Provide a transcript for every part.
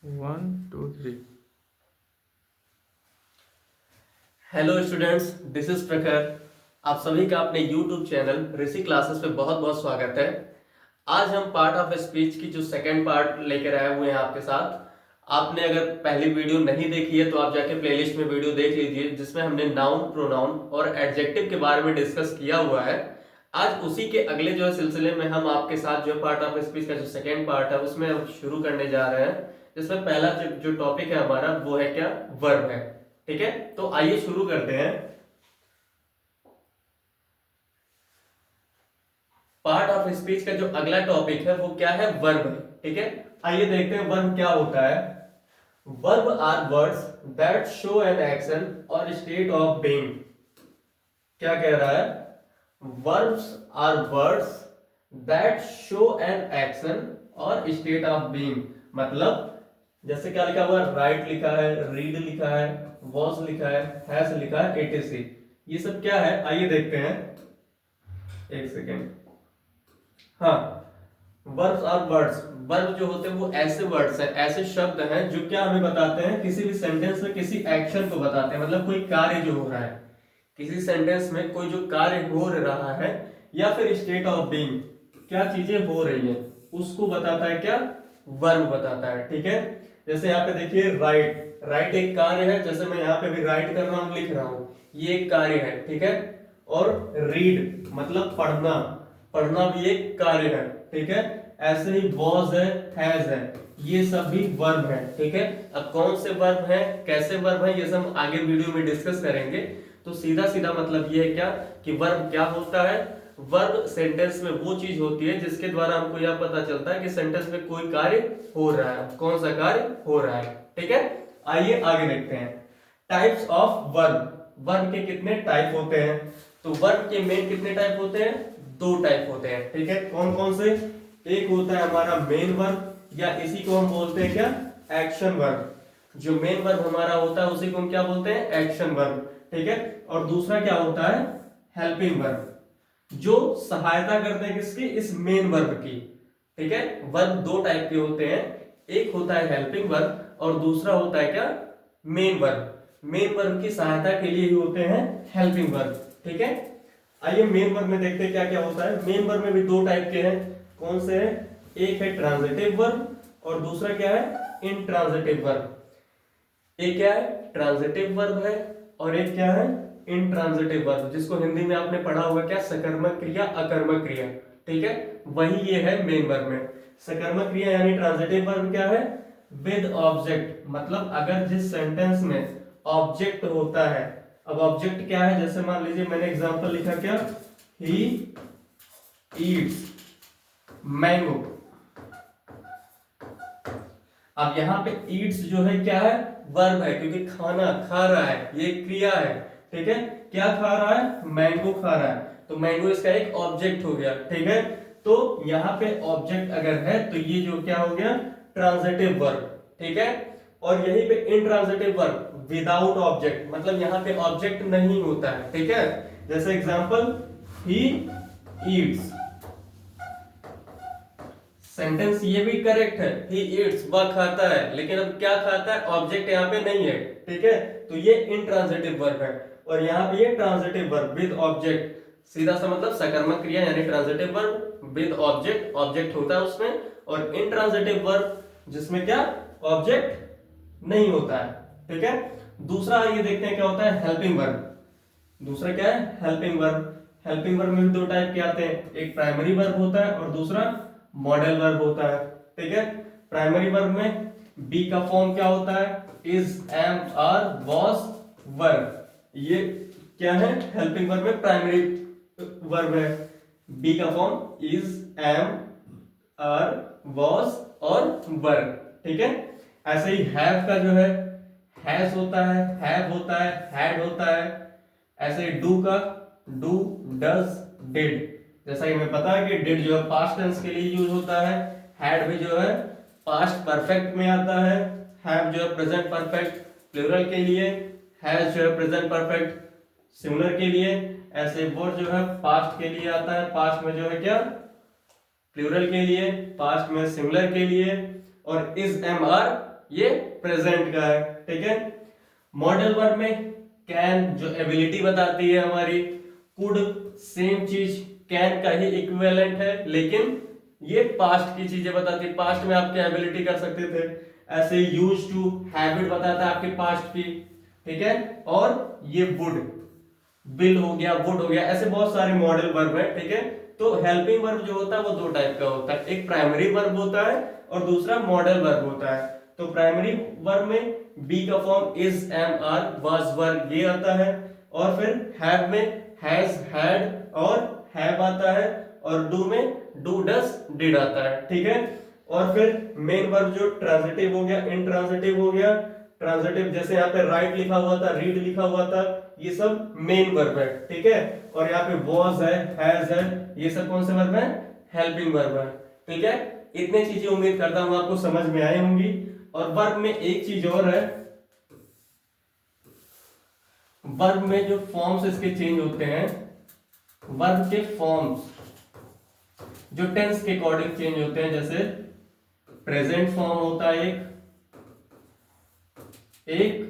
1 2 3। Hello students, this is प्रखर। आप सभी का अपने यूट्यूब चैनल ऋषि क्लासेस पे बहुत बहुत स्वागत है। आज हम पार्ट ऑफ स्पीच की जो सेकंड पार्ट लेकर आए हुए हैं आपके साथ। आपने अगर पहली वीडियो नहीं देखी है तो आप जाके प्लेलिस्ट में वीडियो देख लीजिए, जिसमें हमने नाउन, प्रोनाउन और एडजेक्टिव के बारे में डिस्कस किया हुआ है। आज उसी के अगले जो है सिलसिले में हम आपके साथ जो पार्ट ऑफ स्पीच का जो सेकेंड पार्ट है उसमें हम शुरू करने जा रहे हैं, जिसमें पहला जो टॉपिक है हमारा वो है क्या, वर्ब है। ठीक है, तो आइए शुरू करते हैं। पार्ट ऑफ स्पीच का जो अगला टॉपिक है वो क्या है, वर्ब है। ठीक है, आइए देखते हैं वर्ब क्या होता है। Verb are words that show an action or state of being. क्या कह रहा है, verbs are words that show an action or state of being. मतलब जैसे क्या लिखा हुआ है, राइट लिखा है, रीड लिखा है, वॉज लिखा है, हैज लिखा है, एटीसी। ये सब क्या है, आइए देखते हैं। एक सेकेंड। हाँ, वर्ब्स आर वर्ड्स। वर्ब जो होते हैं वो ऐसे वर्ड्स हैं, ऐसे शब्द हैं जो क्या हमें बताते हैं, किसी भी सेंटेंस में किसी एक्शन को बताते हैं। मतलब कोई कार्य जो हो रहा है, किसी सेंटेंस में कोई जो कार्य हो रहा है या फिर स्टेट ऑफ बीइंग, क्या चीजें हो रही हैं उसको बताता है क्या, वर्ब बताता है। ठीक है, जैसे यहाँ पे देखिए राइट। राइट एक कार्य है, जैसे मैं यहाँ पे भी राइट कर रहा हूँ, लिख रहा हूँ, ये एक कार्य है। ठीक है, और रीड मतलब पढ़ना, पढ़ना भी एक कार्य है। ठीक है, ऐसे ही वॉज है, हैज है, ये सब भी वर्ब है। ठीक है, अब कौन से वर्ब है, कैसे वर्ब है, ये सब हम आगे वीडियो में डिस्कस करेंगे। तो सीधा सीधा मतलब ये है क्या कि वर्ब क्या होता है। वर्ब सेंटेंस में वो चीज होती है जिसके द्वारा हमको यह पता चलता है कि सेंटेंस में कोई कार्य हो रहा है, कौन सा कार्य हो रहा है। ठीक है, आइए आगे देखते हैं। Types of verb. वर्ब के कितने टाइप होते हैं, तो वर्ब के मेन कितने टाइप होते हैं, दो टाइप होते हैं। ठीक है, कौन कौन से, एक होता है हमारा मेन वर्ब या इसी को हम बोलते हैं क्या, एक्शन वर्ब। जो मेन वर्ब हमारा होता है उसी को हम क्या बोलते हैं, एक्शन वर्ब। ठीक है, और दूसरा क्या होता है, हेल्पिंग वर्ब, जो सहायता करते हैं किसकी, इस मेन वर्ब की। ठीक है, वर्ब दो टाइप के होते हैं, एक होता है हेल्पिंग वर्ब और दूसरा होता है क्या, मेन वर्ब। मेन वर्ब की सहायता के लिए ही होते हैं हेल्पिंग वर्ब। ठीक है, आइए मेन वर्ब में देखते हैं क्या क्या होता है। मेन वर्ब में भी दो टाइप के हैं, कौन से हैं, एक है ट्रांजिटिव वर्ब और दूसरा क्या है, इंट्रांजिटिव वर्ब। एक क्या है, ट्रांजिटिव वर्ब है और एक क्या है, इंट्रांजिटिव वर्ब, जिसको हिंदी में आपने पढ़ा होगा क्या, सकर्मक क्रिया, अकर्मक क्रिया। ठीक है, वही ये है मेन वर्ब में। सकर्मक क्रिया यानी ट्रांजिटिव वर्ब क्या है, विद ऑब्जेक्ट। मतलब अगर जिस सेंटेंस में ऑब्जेक्ट होता है, अब ऑब्जेक्ट क्या है, जैसे मान लीजिए मैंने एग्जांपल लिखा क्या, ही ईट्स मैंगो। अब यहाँ पे ईट्स जो है क्या है, वर्ब है, क्योंकि खाना खा रहा है, ये क्रिया है। ठीक है, क्या खा रहा है, मैंगो खा रहा है, तो मैंगो इसका एक ऑब्जेक्ट हो गया। ठीक है, तो यहाँ पे ऑब्जेक्ट अगर है तो ये जो क्या हो गया, ट्रांजिटिव वर्ब। ठीक है, और यहीं पे इनट्रांजिटिव वर्ब विदाउट ऑब्जेक्ट, मतलब यहाँ पे ऑब्जेक्ट नहीं होता है। ठीक है, जैसे एग्जांपल, ही ईट्स, सेंटेंस ये भी करेक्ट है, ही ईट्स, वह खाता है, लेकिन अब क्या खाता है, ऑब्जेक्ट यहाँ पे नहीं है। ठीक है, तो ये इंट्रांजिटिव वर्ब है और यहाँ पे ये ट्रांजिटिव वर्ब विद ऑब्जेक्ट। सीधा सा मतलब सकर्मक क्रिया यानी transitive verb with object, object होता है उसमें, और इंट्रांजिटिव वर्ब जिसमें क्या, ऑब्जेक्ट नहीं होता है। ठीक है, दूसरा ये देखते हैं क्या होता है, हेल्पिंग वर्ब। दूसरा क्या है, हेल्पिंग वर्ब। हेल्पिंग वर्ब में भी दो टाइप के आते हैं, एक प्राइमरी वर्ब होता है और दूसरा मॉडल वर्ब होता है। ठीक है, प्राइमरी वर्ब में बी का फॉर्म क्या होता है, is, am, are, was, verb. ये क्या है, हेल्पिंग वर्ब में प्राइमरी वर्ब है। बी का form is, am, are, was और वर्ब। ठीक है, ऐसे ही हैव का जो है, हैज होता है, हैव होता है, हैड होता है। ऐसे ही डू का, डू, डज, डिड। जैसा कि हमें पता है कि डिड जो है पास्ट टेंस के लिए यूज होता है, हैड भी जो है पास्ट परफेक्ट में आता है, हैव जो है प्रेजेंट परफेक्ट प्लूरल के लिए, हैज जो है प्रेजेंट परफेक्ट सिंगुलर के लिए। ऐसे वर्ड जो है पास्ट के लिए आता है, पास्ट में जो है क्या, प्लूरल के लिए, पास्ट में सिंगुलर के लिए, और इज, एम, आर ये प्रेजेंट का है, ठीक है। मॉडल वर्ब में कैन जो एबिलिटी बताती है हमारी, कुड सेम चीज कैन का ही इक्विवेलेंट है, लेकिन ये पास्ट की चीजें बताती है, पास्ट में आप क्या एबिलिटी कर सकते थे। ऐसे यूज टू हैबिट बताता है आपके पास्ट की, ठीक है। और ये वुड बिल हो गया, वुड हो गया, ऐसे बहुत सारे मॉडल वर्ब है, ठीक है। तो हेल्पिंग वर्ब जो होता है वो दो टाइप का होता है, एक प्राइमरी वर्ब होता है और दूसरा मॉडल वर्ब होता है। तो प्राइमरी वर्ब में बी का form is, am, are, was, were ये आता है, और फिर हैव में हैज, हैड और हैव आता है, और डू में डू, डस, डिड आता है, ठीक है। और फिर मेन वर्ब जो ट्रांजिटिव हो गया, इंट्रांजिटिव हो गया, ट्रांजिटिव जैसे यहाँ पे राइट लिखा हुआ था, रीड लिखा हुआ था, ये सब मेन वर्ब है, ठीक है। और यहाँ पे वॉज है, हैज है, ये सब कौन से वर्ब है, हेल्पिंग वर्ब है, ठीक है। इतने चीजें उम्मीद करता हूं आपको समझ में आई होंगी। और वर्ब में एक चीज और है, वर्ब में जो फॉर्म्स इसके चेंज होते हैं, वर्ब के फॉर्म्स जो टेंस के अकॉर्डिंग चेंज होते हैं, जैसे प्रेजेंट फॉर्म होता है एक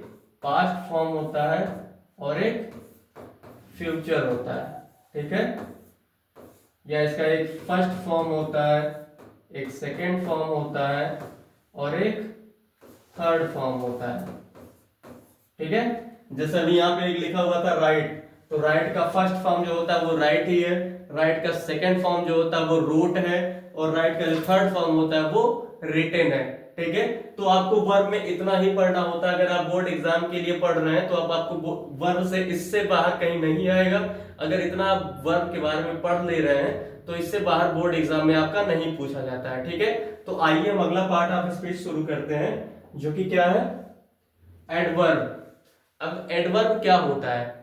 पास्ट फॉर्म होता है और एक फ्यूचर होता है, ठीक है। या इसका एक फर्स्ट फॉर्म होता है, एक सेकेंड फॉर्म होता है और एक थर्ड फॉर्म होता है, ठीक है। जैसे अभी यहाँ पे एक लिखा हुआ था राइट, तो राइट का फर्स्ट फॉर्म जो होता है वो राइट ही है, राइट का सेकेंड फॉर्म जो होता है वो रोट है, और राइट का जो थर्ड फॉर्म होता है वो रिटेन है, ठीक है। तो आपको वर्ब में इतना ही पढ़ना होता है। अगर आप बोर्ड एग्जाम के लिए पढ़ रहे हैं तो अब आपको वर्ब से इससे बाहर कहीं नहीं आएगा। अगर इतना आप वर्ब के बारे में पढ़ ले रहे हैं तो इससे बाहर बोर्ड एग्जाम में आपका नहीं पूछा जाता है, ठीक है। तो आइए हम अगला पार्ट ऑफ स्पीच शुरू करते हैं, जो कि क्या है, एडवर्ब। अब एडवर्ब क्या होता है?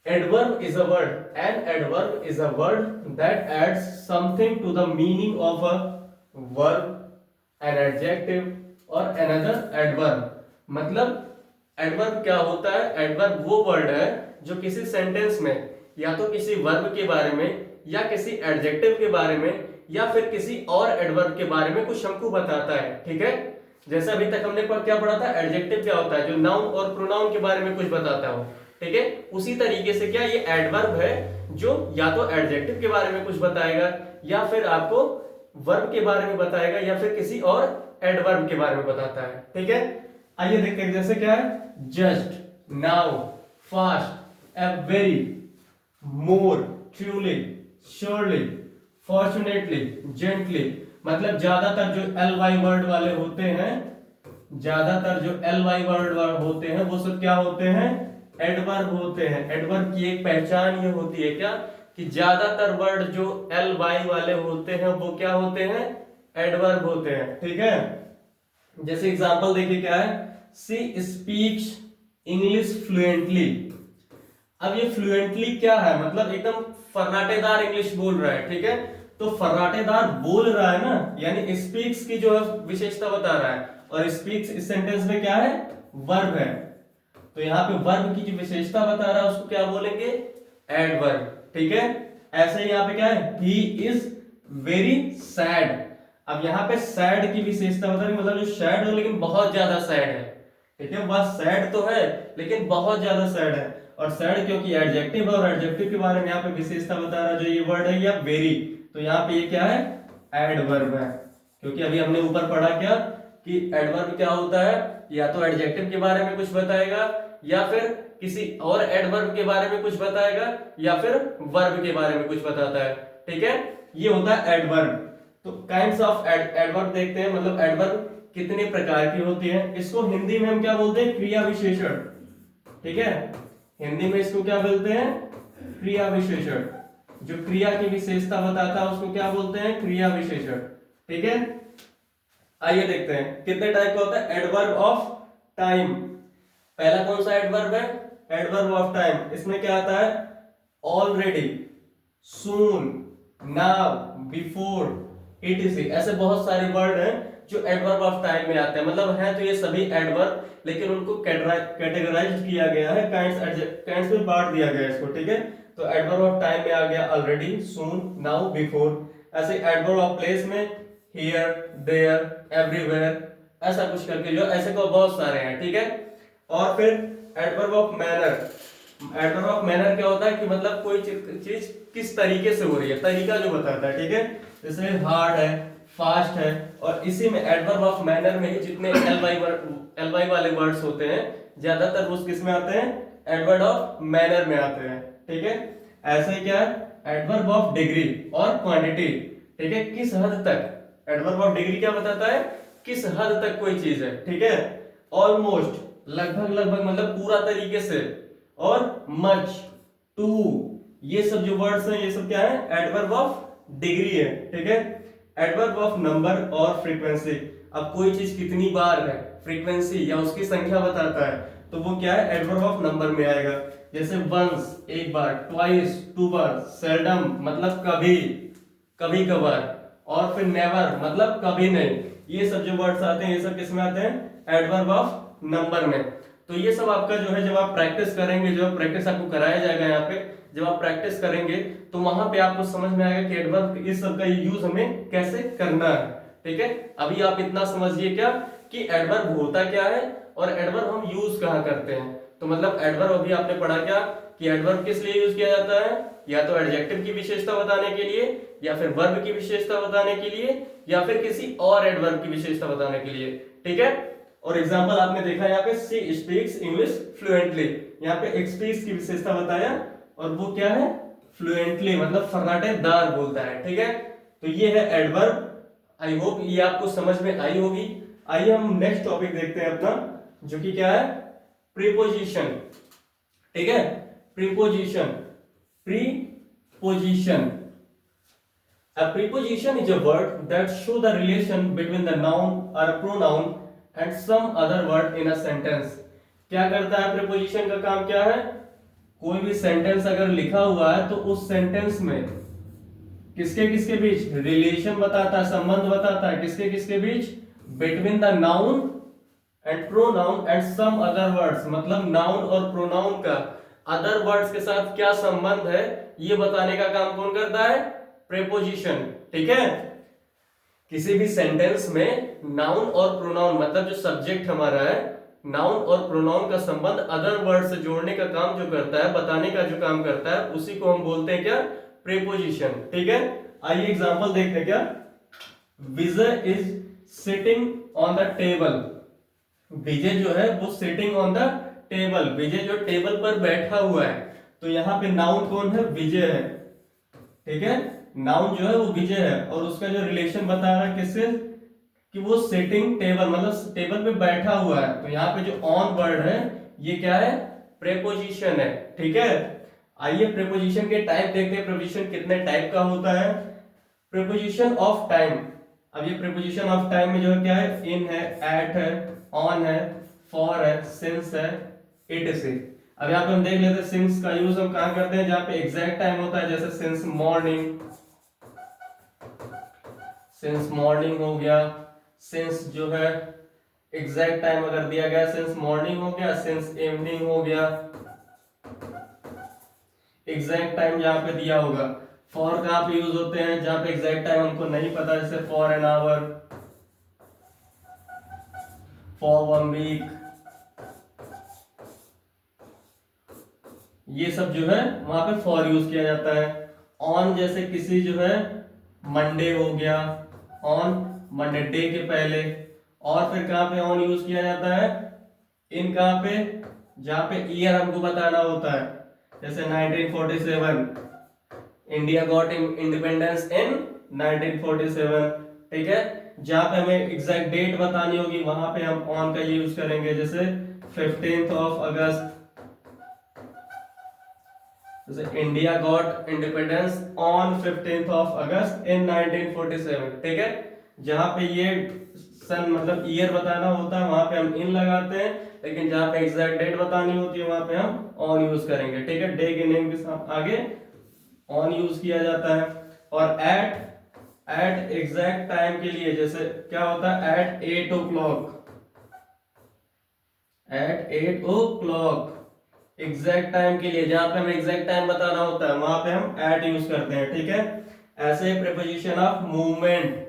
Adverb is a word. An adverb is a word that adds something to the meaning of a verb, an adjective or another adverb. मतलब adverb क्या होता है? Adverb वो word है जो किसी सेंटेंस में या तो किसी वर्ब के बारे में या किसी एडजेक्टिव के बारे में या फिर किसी और एडवर्ब के बारे में कुछ हमको बताता है, ठीक है। जैसे अभी तक हमने क्या पढ़ा था, एडजेक्टिव क्या होता है, जो नाउन और प्रोनाउन के बारे में कुछ बताता हो, ठीक है। उसी तरीके से क्या ये एडवर्ब है जो या तो एडजेक्टिव के बारे में कुछ बताएगा या फिर आपको वर्ब के बारे में बताएगा या फिर किसी और एडवर्ब के बारे में बताता है, ठीक है। आइए देखते हैं, जैसे क्या है, जस्ट, नाउ, फास्ट, वेरी, मोर, ट्रूली, श्योरली, फॉर्चुनेटली, जेंटली। मतलब ज्यादातर जो एल वाई वर्ड वाले होते हैं, ज्यादातर जो एल वाई वर्ड होते हैं वो सब क्या होते हैं, एडवर्ब होते हैं। एडवर्ब की एक पहचान ये होती है क्या, कि ज्यादातर वर्ड जो एल वाई वाले होते हैं वो क्या होते हैं, एडवर्ब होते हैं, ठीक है। जैसे एग्जांपल देखिए क्या है, सी स्पीक्स इंग्लिश फ्लुएंटली। अब ये फ्लुएंटली क्या है, मतलब एकदम फर्राटेदार इंग्लिश बोल रहा है, ठीक है। तो फर्राटेदार बोल रहा है ना, यानी स्पीक्स की जो है विशेषता बता रहा है, और स्पीक्स इस सेंटेंस में क्या है, वर्ब है। तो यहाँ पे वर्ब की जो विशेषता बता रहा है उसको क्या बोलेंगे, एडवर्ब, ठीक है। ऐसे ही यहाँ पे क्या है, ही इज वेरी सैड। अब यहाँ पे सैड की विशेषता बता रही, मतलब जो सैड हो लेकिन बहुत ज्यादा सैड है, ठीक है। वह सैड तो है लेकिन बहुत ज्यादा सैड है, और सैड क्योंकि एडजेक्टिव है और एडजेक्टिव के बारे में यहाँ पे विशेषता बता रहा है जो ये वर्ड है, या वेरी, तो यहाँ पे ये क्या है, एडवर्ब है। क्योंकि अभी हमने ऊपर पढ़ा क्या, कि एडवर्ब क्या होता है, या तो एडजेक्टिव के बारे में कुछ बताएगा या फिर किसी और एडवर्ब के बारे में कुछ बताएगा या फिर वर्ब के बारे में कुछ बताता है, ठीक है। ये होता है एडवर्ब। तो काइंड्स ऑफ एडवर्ब देखते हैं, मतलब एडवर्ब कितने प्रकार की होती है। इसको हिंदी में हम क्या बोलते हैं, क्रिया विशेषण, ठीक है। हिंदी में इसको क्या बोलते हैं, क्रिया विशेषण। जो क्रिया की विशेषता बताता है उसको क्या बोलते हैं, क्रिया विशेषण, ठीक है। आइए देखते हैं कितने टाइप का होता है, एडवर्ब ऑफ टाइम। पहला कौन सा एडवर्ब है, एडवर्ब ऑफ टाइम। इसमें क्या आता है, ऑलरेडी, सून, नाउ, बिफोर, etc। ऐसे बहुत सारे वर्ड हैं जो एडवर्ब ऑफ टाइम में आते हैं। मतलब है तो ये सभी एडवर्ब, लेकिन उनको कैटेगराइज किया गया है, काइंड्स में बांट दिया गया है इसको, ठीक है। तो एडवर्ब ऑफ टाइम में आ गया ऑलरेडी, सून, नाउ, बिफोर। ऐसे एडवर्ब ऑफ प्लेस में हियर, देयर, एवरीवेयर, ऐसा कुछ करके जो ऐसे को बहुत सारे हैं, ठीक है। और फिर adverb of manner, adverb of manner क्या होता है कि मतलब कोई चीज किस तरीके से हो रही है, तरीका जो बताता है, ठीक है। जैसे हार्ड है, फास्ट है, और इसी में एडवर्ब ऑफ मैनर में ही जितने एल वाई वाले वर्ड्स होते हैं ज्यादातर वो किस में आते हैं, एडवर्ब ऑफ मैनर में आते हैं, ठीक है। ऐसे ही क्या है एडवर्ब ऑफ डिग्री और क्वांटिटी, ठीक है, किस हद तक, एडवर्ब ऑफ डिग्री क्या बताता है, किस हद तक कोई चीज है, ठीक है। ऑलमोस्ट लगभग लगभग मतलब पूरा तरीके से, और मच, टू, ये सब जो वर्ड्स हैं ये सब क्या है, एडवर्ब ऑफ डिग्री है, ठीक है। एडवर्ब ऑफ नंबर और फ्रीक्वेंसी, अब कोई चीज कितनी बार है, फ्रीक्वेंसी या उसकी संख्या बताता है, तो वो क्या है, एडवर्ब ऑफ नंबर में आएगा। जैसे वंस एक बार, ट्वाइस टू बार, सेल्डम मतलब कभी, कभी कभार, और फिर नेवर मतलब कभी नहीं। ये सब जो वर्ड्स आते हैं ये सब किसमें आते हैं, एडवर्ब ऑफ नंबर में। तो ये सब आपका जो है जब आप प्रैक्टिस करेंगे, जो प्रैक्टिस आपको कराया जाएगा यहाँ पे, जब आप प्रैक्टिस करेंगे तो वहां पे आपको समझ में आएगा कि एडवर्ब इस सब का यूज हमें कैसे करना है, ठीक है। अभी आप इतना समझिए क्या कि एडवर्ब होता क्या है और एडवर्ब हम यूज कहाँ करते हैं। तो मतलब एडवर्ब अभी आपने पढ़ा क्या कि एडवर्ब किस लिए यूज किया जाता है, या तो एडजेक्टिव की विशेषता बताने के लिए, या फिर वर्ब की विशेषता बताने के लिए, या फिर किसी और एडवर्ब की विशेषता बताने के लिए, ठीक है। और एग्जांपल आपने देखा यहाँ पे शी स्पीक्स इंग्लिश फ्लुएंटली, यहाँ पे एक स्पीक्स की विशेषता बताया और वो क्या है, फ्लुएंटली मतलब फर्राटेदार बोलता है, ठीक है। तो ये है एडवर्ब। आई होप ये आपको समझ में आई होगी। आइए हम नेक्स्ट टॉपिक देखते हैं अपना, जो कि क्या है, प्रीपोजिशन, ठीक है। Preposition, preposition, a preposition is a word that show the relation between the noun or a pronoun and some other word in a sentence। क्या करता है प्रीपोजिशन का काम क्या है, कोई भी सेंटेंस अगर लिखा हुआ है तो उस सेंटेंस में किसके किसके बीच रिलेशन बताता है, संबंध बताता है, किसके किसके बीच, between the noun and pronoun and some other words, मतलब नाउन और प्रोनाउन का अदर वर्ड्स के साथ क्या संबंध है ये बताने का काम कौन करता है, प्रीपोजिशन, ठीक है। किसी भी सेंटेंस में नाउन और प्रोनाउन मतलब जो सब्जेक्ट हमारा है, नाउन और प्रोनाउन का संबंध अदर वर्ड से जोड़ने का काम जो करता है, बताने का जो काम करता है, उसी को हम बोलते हैं क्या, प्रीपोजिशन, ठीक है। आइए एग्जांपल देखते हैं क्या। Vijay is sitting on the table, Vijay जो है वो sitting on the table, Vijay जो टेबल पर बैठा हुआ है, तो यहाँ पे नाउन कौन है, विजय है, ठीक है। नाउन जो है वो विजय है और उसका जो रिलेशन बता रहा है किससे, कि वो सिटिंग टेबल मतलब टेबल पे बैठा हुआ है, तो यहाँ पे जो ऑन वर्ड है ये क्या है, प्रीपोजिशन है, ठीक है। आइए प्रीपोजिशन के टाइप देखते हैं, प्रीपोजिशन कितने टाइप का होता है। प्रीपोजिशन ऑफ टाइम, अब ये प्रीपोजिशन ऑफ टाइम में जो है क्या है, इन है, एट है, ऑन है, फॉर है, सिंस है, इट से। अब यहाँ पे हम देख लेते हैं सिंस का यूज हम कहाँ करते हैं, जहाँ पे एग्जैक्ट टाइम होता है, जैसे सिंस मॉर्निंग, सिंस मॉर्निंग हो गया, सिंस जो है एग्जैक्ट टाइम अगर दिया गया, सिंस मॉर्निंग हो गया, सिंस इवनिंग हो गया, एग्जैक्ट टाइम जहां पे दिया होगा। फॉर कहां पे यूज होते हैं, जहां पे एग्जैक्ट टाइम हमको नहीं पता, जैसे for an hour, for 1 week, ये सब जो है वहां पे फॉर यूज किया जाता है। ऑन जैसे किसी जो है मंडे हो गया, ऑन मंडे डे के पहले। और फिर कहां पे ऑन यूज किया जाता है, इन कहां पे, जहां पे ईयर हमको बताना होता है, जैसे 1947, इंडिया गॉट इंडिपेंडेंस इन 1947, ठीक है। जहां पे हमें एग्जैक्ट डेट बतानी होगी वहां पे हम ऑन का यूज करेंगे, जैसे 15th ऑफ अगस्त, जैसे India got independence on 15th of August in 1947, ठीक है। जहां पे ये सन मतलब ईयर बताना होता है वहां पे हम इन लगाते हैं, लेकिन जहां पे एग्जैक्ट डेट बतानी होती है वहां पे हम ऑन यूज करेंगे, ठीक है। डे के नेम के साथ आगे ऑन यूज किया जाता है। और एट एग्जैक्ट टाइम के लिए जैसे क्या होता है, eight 8 o'clock, eight 8 o'clock exact time के लिए, जहां पे हमें एग्जैक्ट टाइम बताना होता है वहां पे हम एट यूज करते हैं, ठीक है। ऐसे preposition of movement,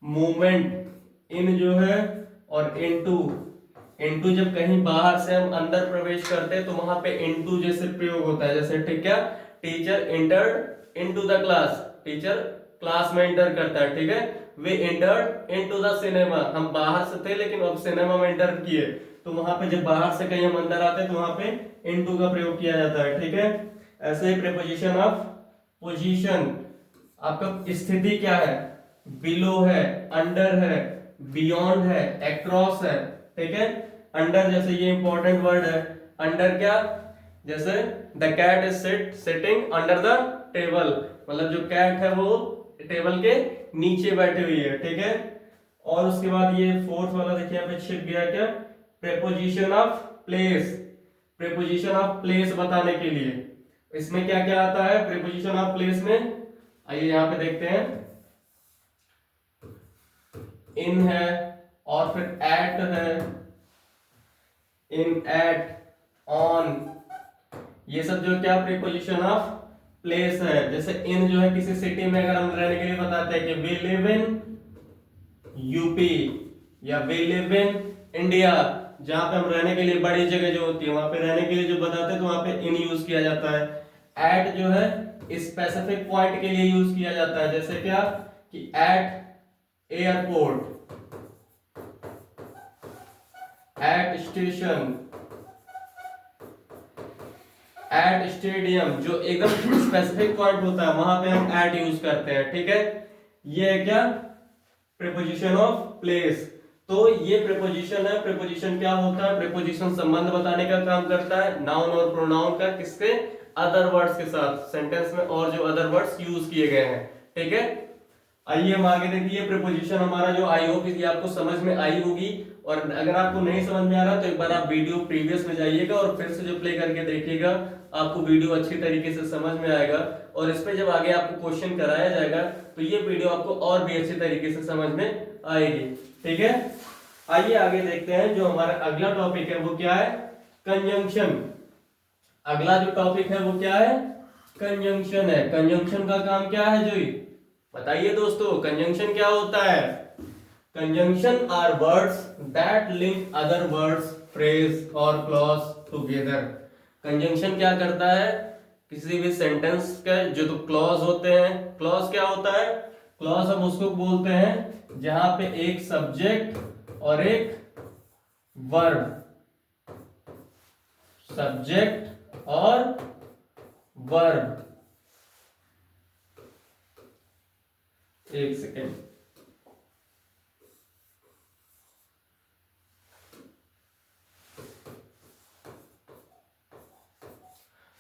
movement in जो है और इनटू। इनटू जब कहीं बाहर से हम अंदर प्रवेश करते हैं तो वहां पे इनटू जैसे प्रयोग होता है, जैसे ठीक है, teacher entered into the class, teacher class में एंटर करता है, ठीक है। वे एंटर्ड इनटू द सिनेमा, हम बाहर से थे लेकिन अब सिनेमा में एंटर किए, तो वहां पे जब बाहर से कहीं हम अंदर आते हैं तो वहां पे इनटू का प्रयोग किया जाता है, ठीक है। ऐसे ही प्रीपोजिशन ऑफ पोजीशन, आपका स्थिति क्या है, बिलो है, अंडर है, बियॉन्ड है, अक्रॉस है, ठीक है। अंडर जैसे ये इंपॉर्टेंट वर्ड है, अंडर क्या, जैसे the cat is sitting under the table, मतलब जो कैट है वो टेबल के नीचे बैठी हुई है, ठीक है। और उसके बाद ये फोर्थ वाला देखिए यहाँ पे छिप गया क्या, preposition of place, preposition of place बताने के लिए इसमें क्या क्या आता है प्रेपोजिशन ऑफ प्लेस में, आइए यहाँ पे देखते हैं। इन है और फिर एट है, इन, एट, ऑन, ये सब जो क्या प्रीपोजिशन ऑफ प्लेस है। जैसे इन जो है किसी सिटी में अगर हम रहने के लिए बताते हैं कि वी लिव इन यूपी या वी लिव इन इंडिया, जहां पे हम रहने के लिए बड़ी जगह जो होती है वहां पे रहने के लिए जो बताते हैं तो वहां पे इन यूज किया जाता है। एट जो है स्पेसिफिक पॉइंट के लिए यूज किया जाता है, जैसे क्या कि at airport, at station, at stadium, जो एकदम स्पेसिफिक पॉइंट होता है वहां पे हम एट यूज करते हैं, ठीक है। ये है क्या प्रीपोजिशन ऑफ प्लेस। तो ये प्रीपोजिशन है, प्रीपोजिशन क्या होता है, प्रीपोजिशन संबंध बताने का काम करता है नाउन और प्रोनाउन का, किसके, अदर वर्ड्स के साथ, सेंटेंस में और जो अदर वर्ड्स यूज किए गए हैं, ठीक है। आइए हम आगे देखिए प्रीपोजिशन हमारा जो आई होप ये आपको समझ में आई होगी, और अगर आपको नहीं समझ में आ रहा तो एक बार आप वीडियो प्रीवियस में जाइएगा और फिर से जो प्ले करके देखिएगा, आपको वीडियो अच्छी तरीके से समझ में आएगा, और इस पे जब आगे आपको क्वेश्चन कराया जाएगा तो ये वीडियो आपको और भी अच्छी तरीके से समझ में आएगी, ठीक है। आइए आगे देखते हैं, जो हमारा अगला टॉपिक है वो क्या है, कंजंक्शन। अगला जो टॉपिक है वो क्या है, कंजंक्शन है। कंजंक्शन का काम क्या है जोई, बताइए दोस्तों, कंजंक्शन क्या होता है। Conjunction are words that link other words, phrase or clause together. Conjunction क्या करता है, किसी भी सेंटेंस के जो तो क्लॉज होते हैं, क्लॉज क्या होता है, क्लॉज हम उसको बोलते हैं जहां पे एक सब्जेक्ट और एक वर्ब, सब्जेक्ट और वर्ब, एक सेकेंड,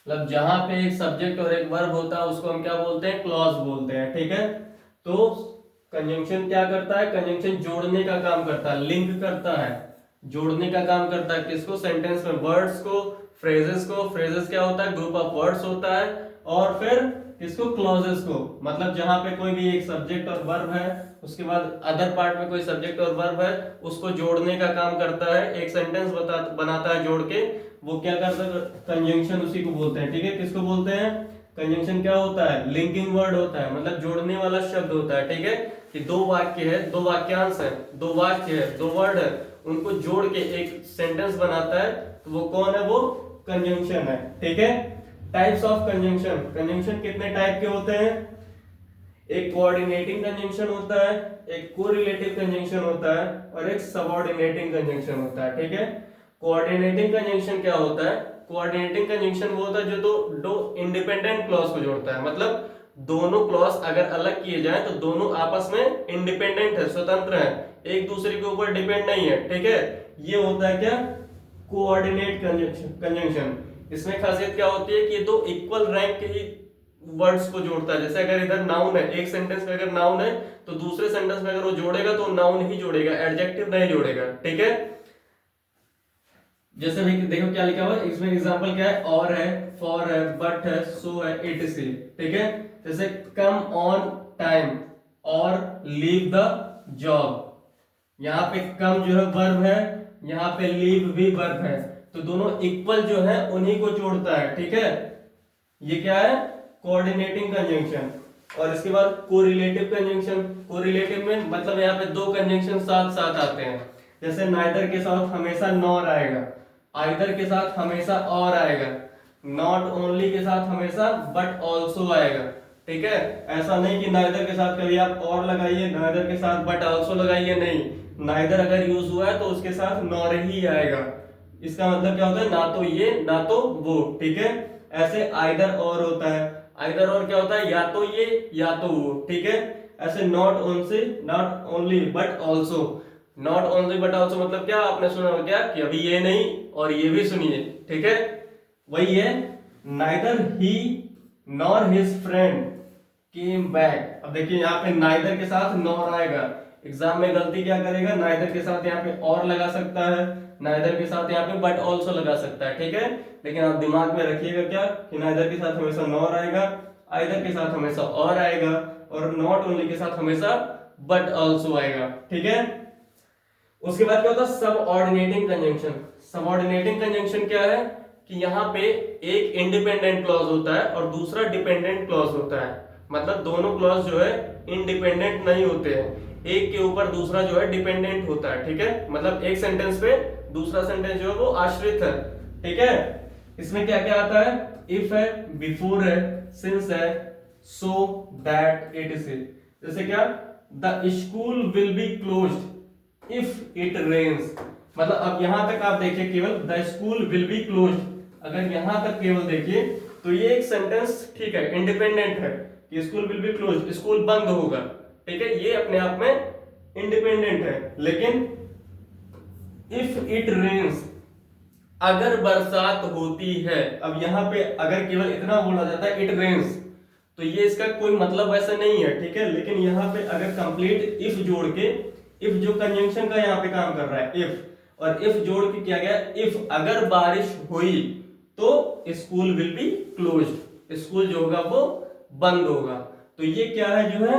मतलब जहां पे एक सब्जेक्ट और एक वर्ब होता है उसको हम क्या बोलते हैं, क्लॉज बोलते हैं, ठीक है। तो कंजंक्शन क्या करता है, कंजंक्शन जोड़ने का काम करता है, लिंक करता है, जोड़ने का काम करता है, किसको, सेंटेंस में वर्ड्स को, फ्रेजेस को, फ्रेजेस क्या होता है, ग्रुप ऑफ वर्ड्स होता है, और फिर किसको, क्लॉजेस को, मतलब जहां पे कोई भी एक सब्जेक्ट और वर्ब है उसके बाद अदर पार्ट में कोई सब्जेक्ट और वर्ब है उसको जोड़ने का काम करता है, एक सेंटेंस बनाता है जोड़ के, वो क्या करता है, कंजंक्शन उसी को बोलते हैं, ठीक है। किसको बोलते हैं, कंजंक्शन क्या होता है, लिंकिंग वर्ड होता है, मतलब जोड़ने वाला शब्द होता है, ठीक है। कि दो वाक्य है, दो वाक्यांश है, दो वाक्य है, दो वर्ड है, उनको जोड़ के एक सेंटेंस बनाता है, तो वो कौन है, वो कंजंक्शन है, ठीक है। टाइप्स ऑफ कंजंक्शन, कंजंक्शन कितने टाइप के होते हैं, एक कोऑर्डिनेटिंग कंजंक्शन होता है, एक कोरिलेटिव कंजंक्शन होता है, और एक सबऑर्डिनेटिंग कंजंक्शन होता है, ठीक है। कोऑर्डिनेटिंग कंजंक्शन क्या होता है, कोऑर्डिनेटिंग कंजंक्शन वो होता है जो दो इंडिपेंडेंट क्लॉज को जोड़ता है, मतलब दोनों क्लॉज अगर अलग किए जाएं तो दोनों आपस में इंडिपेंडेंट है, स्वतंत्र है, एक दूसरे के ऊपर डिपेंड नहीं है, ठीक है। ये होता है क्या, कोऑर्डिनेट कंजंक्शन। इसमें खासियत क्या होती है कि ये दो इक्वल रैंक के ही वर्ड्स को जोड़ता है, जैसे अगर इधर नाउन है, एक सेंटेंस में अगर नाउन है तो दूसरे सेंटेंस में अगर वो जोड़ेगा तो नाउन ही जोड़ेगा, एडजेक्टिव नहीं जोड़ेगा, ठीक है। जैसे भी देखो क्या लिखा हुआ है इसमें, एग्जांपल क्या है, और है, फॉर है, बट है, सो है, इट इज, ठीक है। जैसे कम ऑन टाइम और लीव द जॉब, यहाँ पे कम जो है वर्ब है, यहाँ पे लीव भी वर्ब है, तो दोनों इक्वल जो है उन्हीं को जोड़ता है, ठीक है। ये क्या है, कोऑर्डिनेटिंग कंजंक्शन। और इसके बाद कोरिलेटिव कंजंक्शन, कोरिलेटिव में मतलब यहाँ पे दो कंजंक्शन साथ साथ आते हैं, जैसे नाइदर के साथ हमेशा नॉर आएगा, आइदर के साथ हमेशा और आएगा, नॉट ओनली के साथ हमेशा बट ऑल्सो आएगा। ठीक है, ऐसा नहीं कि नाइदर के साथ कभी आप और लगाइए, नाइदर के साथ बट ऑल्सो लगाइए, नहीं, नाइदर अगर यूज हुआ है तो उसके साथ नॉर ही आएगा। इसका मतलब क्या होता है, ना तो ये ना तो वो। ठीक है, ऐसे आइदर और होता है, आइदर और क्या होता है, या तो ये या तो वो। ठीक है, ऐसे not only, not only but also, not only but also मतलब क्या, आपने सुना हो क्या कि अभी ये नहीं और ये भी सुनिए। ठीक है, वही है, neither he nor his friend came back. अब देखिए यहाँ पे नाइदर के साथ नॉर आएगा, एग्जाम में गलती क्या करेगा, नाइदर के साथ यहाँ पे और लगा सकता है, नाइदर के साथ यहाँ पे बट ऑल्सो लगा सकता है। ठीक है, लेकिन आप दिमाग में रखिएगा क्या कि नाइदर के साथ हमेशा नॉर आएगा, आइदर के साथ हमेशा और आएगा, और नॉट ओनली के साथ हमेशा बट ऑल्सो आएगा। ठीक है, उसके बाद क्या होता है, सबऑर्डिनेटिंग कंजंक्शन। सबऑर्डिनेटिंग कंजंक्शन क्या है कि यहाँ पे एक इंडिपेंडेंट क्लॉज होता है और दूसरा डिपेंडेंट क्लॉज होता है। मतलब दोनों क्लॉज जो है इंडिपेंडेंट नहीं होते हैं, एक के ऊपर दूसरा जो है डिपेंडेंट होता है। ठीक है, मतलब एक सेंटेंस पे दूसरा सेंटेंस जो है वो आश्रित है। ठीक है, इसमें क्या क्या आता है, इफ है, बिफोर है, सिंस है, सो, दैट, इट इज। जैसे क्या, the school will be closed if it rains. मतलब अब यहां तक आप देखिए केवल the school will be closed, अगर यहां तक केवल देखिए तो ये एक सेंटेंस ठीक है, इंडिपेंडेंट है कि school will be closed, school बंद होगा। ठीक है, ये अपने आप में इंडिपेंडेंट है। लेकिन इफ इट रेन्स, अगर बरसात होती है, अब यहाँ पे अगर केवल इतना बोला जाता है इट रेन्स तो ये इसका कोई मतलब वैसे नहीं है। ठीक है, लेकिन यहाँ पे अगर कंप्लीट इफ जोड़ के, इफ जो कंजंक्शन का यहाँ पे काम कर रहा है इफ, और इफ जोड़ के किया गया, इफ अगर बारिश हुई तो school will be closed, school जो होगा वो बंद होगा। तो ये क्या है, जो है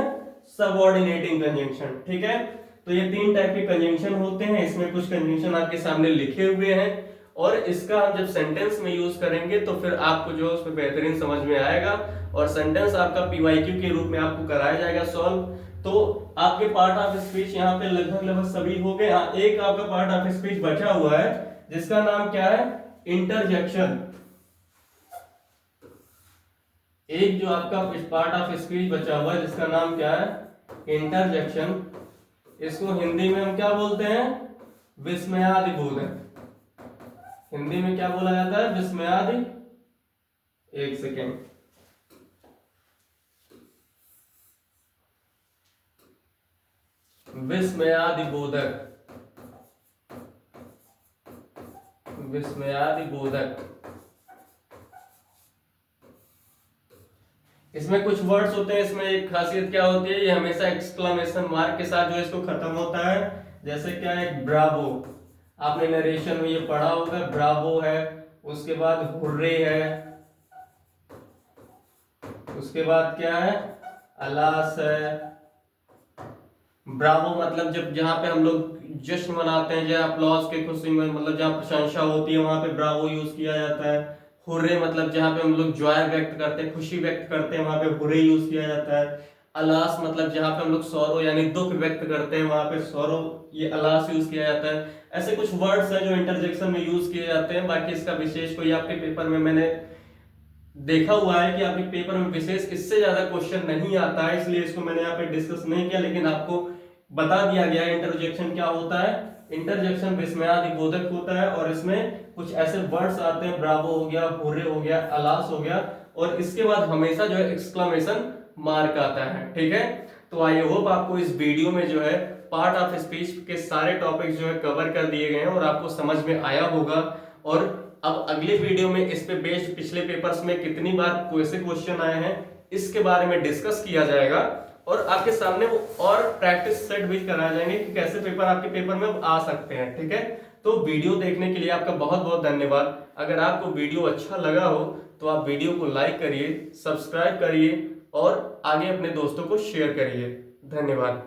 सबऑर्डिनेटिंग कंजंक्शन। ठीक है, तो ये तीन टाइप के कंजंक्शन होते हैं, इसमें कुछ कंजंक्शन आपके सामने लिखे हुए हैं, और इसका हम जब सेंटेंस में यूज करेंगे तो फिर आपको जो उसमें बेहतरीन समझ में आएगा, और सेंटेंस आपका पीवाईक्यू के रूप में आपको कराया जाएगा सॉल्व। तो आपके पार्ट ऑफ स्पीच यहाँ पे लगभग सभी हो गए। एक आपका पार्ट ऑफ स्पीच बचा हुआ है जिसका नाम क्या है, इंटरजेक्शन। एक जो आपका पार्ट ऑफ स्पीच बचा हुआ है जिसका नाम क्या है, इंटरजेक्शन। इसको हिंदी में हम क्या बोलते हैं, विस्मयादि बोधक। हिंदी में क्या बोला जाता है, विस्मयादि, एक सेकेंड, विस्मयादि बोधक, विस्मयादि बोधक। इसमें कुछ वर्ड्स होते हैं, इसमें एक खासियत क्या होती है, ये हमेशा एक्सक्लेमेशन मार्क के साथ जो इसको खत्म होता है। जैसे क्या है, ब्रावो, आपने नरेशन में ये पढ़ा होगा, ब्रावो है, उसके बाद हुर्रे है, उसके बाद क्या है, अलास है। ब्रावो मतलब जब जहां पे हम लोग जश्न मनाते हैं, जहां अप्लॉज के खुशी में, मतलब जहां प्रशंसा होती है वहां पे ब्रावो यूज किया जाता है। हुर्रे मतलब जहां पे हम लोग जॉय व्यक्त करते हैं, खुशी व्यक्त करते हैं, वहां पे हुर्रे यूज किया जाता है। अलास मतलब जहां पे हम लोग सौरो यानी दुख व्यक्त करते हैं, वहां पे सौरो, ये अलास यूज किया जाता है। ऐसे कुछ वर्ड्स हैं जो इंटरजेक्शन में यूज किए जाते हैं। बाकी इसका विशेष कोई आपके पेपर में मैंने देखा हुआ है कि आपके पेपर में विशेष इससे ज्यादा क्वेश्चन नहीं आता है, इसलिए इसको मैंने यहाँ पे डिस्कस नहीं किया, लेकिन आपको बता दिया गया है इंटरजेक्शन क्या होता है। इंटरजेक्शन विस्मयादि बोधक होता है, और इसमें कुछ ऐसे वर्ड्स आते हैं, ब्रावो हो गया, हुर्रे हो गया, अलास हो गया, और इसके बाद हमेशा जो है एक्सक्लेमेशन मार्क आता है। ठीक है, तो आई होप आपको इस वीडियो में जो है पार्ट ऑफ स्पीच के सारे टॉपिक्स जो है कवर कर दिए गए हैं और आपको समझ में आया होगा। और अब अगले वीडियो में इस पे बेस्ड पिछले पेपर्स में कितनी बार कैसे क्वेश्चन आए हैं इसके बारे में डिस्कस किया जाएगा, और आपके सामने वो और प्रैक्टिस सेट भी कराए जाएंगे कि कैसे पेपर आपके पेपर में आ सकते हैं। ठीक है, तो वीडियो देखने के लिए आपका बहुत बहुत धन्यवाद। अगर आपको वीडियो अच्छा लगा हो तो आप वीडियो को लाइक करिए, सब्सक्राइब करिए और आगे अपने दोस्तों को शेयर करिए। धन्यवाद।